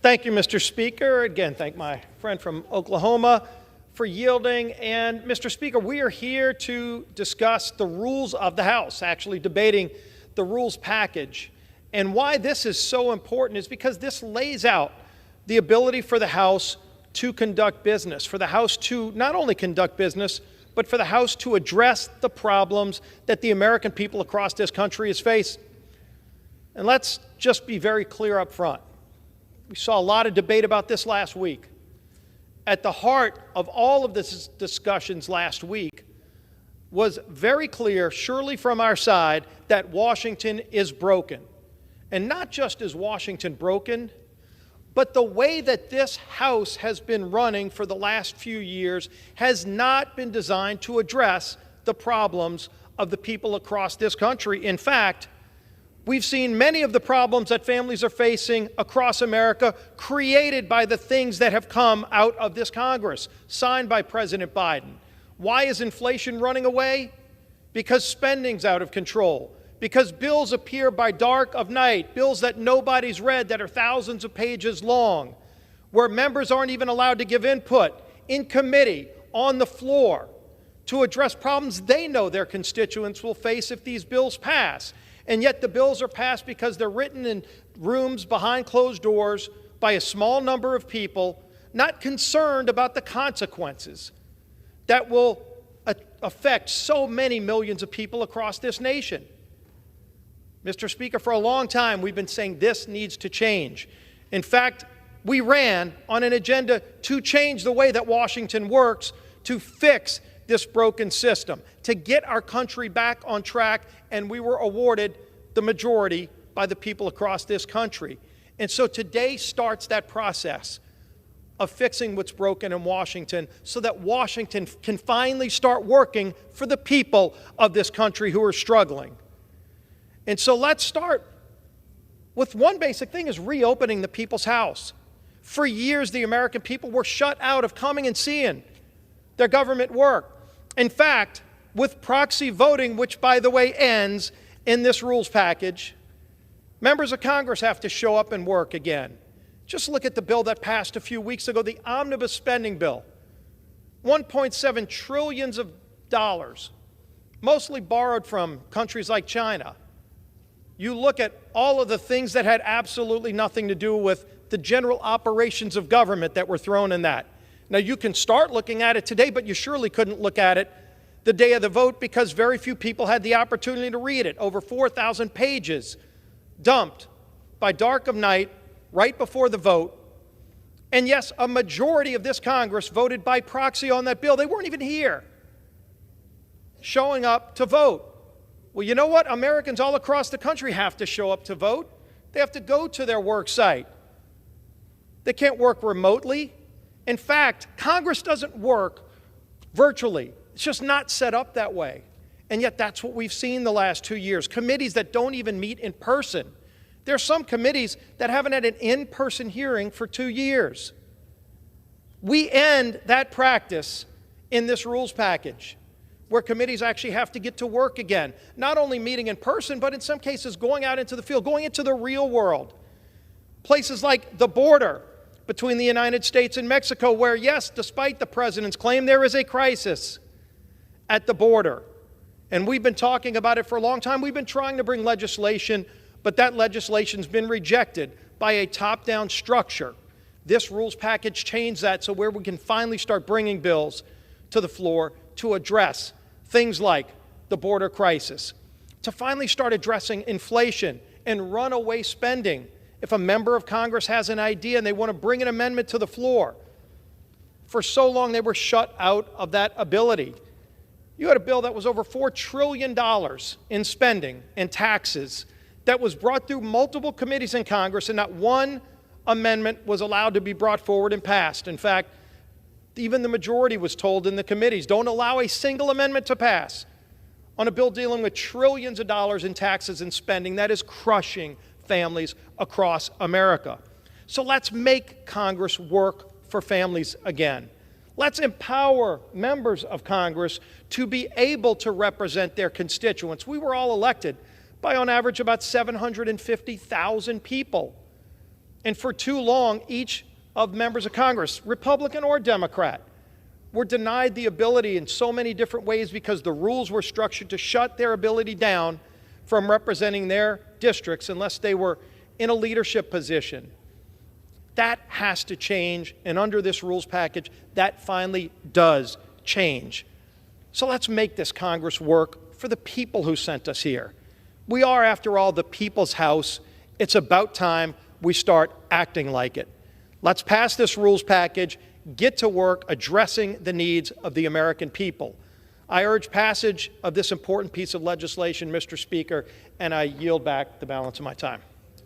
Thank you, Mr. Speaker. Again, thank my friend from Oklahoma for yielding. And Mr. Speaker, we are here to discuss the rules of the House, actually debating the rules package. And why this is so important is because this lays out the ability for the House to conduct business, for the House to not only conduct business, but for the House to address the problems that the American people across this country is facing. And let's just be very clear up front. We saw a lot of debate about this last week. At the heart of all of this discussions last week was very clear, surely from our side, that Washington is broken. And not just is Washington broken, but the way that this House has been running for the last few years has not been designed to address the problems of the people across this country. In fact, we've seen many of the problems that families are facing across America created by the things that have come out of this Congress, signed by President Biden. Why is inflation running away? Because spending's out of control. Because bills appear by dark of night, bills that nobody's read that are thousands of pages long, where members aren't even allowed to give input in committee, on the floor, to address problems they know their constituents will face if these bills pass. And yet the bills are passed because they're written in rooms behind closed doors by a small number of people, not concerned about the consequences that will affect so many millions of people across this nation. Mr. Speaker, for a long time, we've been saying this needs to change. In fact, we ran on an agenda to change the way that Washington works, to fix this broken system, to get our country back on track, and we were awarded the majority by the people across this country. And so today starts that process of fixing what's broken in Washington so that Washington can finally start working for the people of this country who are struggling. And so let's start with one basic thing, is reopening the people's house. For years, the American people were shut out of coming and seeing their government work. In fact, with proxy voting, which, by the way, ends in this rules package, members of Congress have to show up and work again. Just look at the bill that passed a few weeks ago, the omnibus spending bill. $1.7 trillion, mostly borrowed from countries like China. You look at all of the things that had absolutely nothing to do with the general operations of government that were thrown in that. Now, you can start looking at it today, but you surely couldn't look at it the day of the vote because very few people had the opportunity to read it. Over 4,000 pages dumped by dark of night right before the vote. And yes, a majority of this Congress voted by proxy on that bill. They weren't even here showing up to vote. Well, you know what? Americans all across the country have to show up to vote. They have to go to their work site. They can't work remotely. In fact, Congress doesn't work virtually. It's just not set up that way. And yet that's what we've seen the last 2 years. Committees that don't even meet in person. There are some committees that haven't had an in-person hearing for 2 years. We end that practice in this rules package, where committees actually have to get to work again, not only meeting in person, but in some cases going out into the field, going into the real world. Places like the border between the United States and Mexico, where, yes, despite the president's claim, there is a crisis at the border. And we've been talking about it for a long time. We've been trying to bring legislation, but that legislation's been rejected by a top-down structure. This rules package changed that so where we can finally start bringing bills to the floor to address things like the border crisis, to finally start addressing inflation and runaway spending. If a member of Congress has an idea and they want to bring an amendment to the floor, for so long they were shut out of that ability. You had a bill that was over $4 trillion in spending and taxes that was brought through multiple committees in Congress, and not one amendment was allowed to be brought forward and passed. In fact, even the majority was told in the committees, don't allow a single amendment to pass on a bill dealing with trillions of dollars in taxes and spending that is crushing families across America. So let's make Congress work for families again. Let's empower members of Congress to be able to represent their constituents. We were all elected by, on average, about 750,000 people. And for too long, each of members of Congress, Republican or Democrat, were denied the ability in so many different ways because the rules were structured to shut their ability down from representing their districts unless they were in a leadership position. That has to change, and under this rules package, that finally does change. So let's make this Congress work for the people who sent us here. We are, after all, the people's house. It's about time we start acting like it. Let's pass this rules package, get to work addressing the needs of the American people. I urge passage of this important piece of legislation, Mr. Speaker, and I yield back the balance of my time.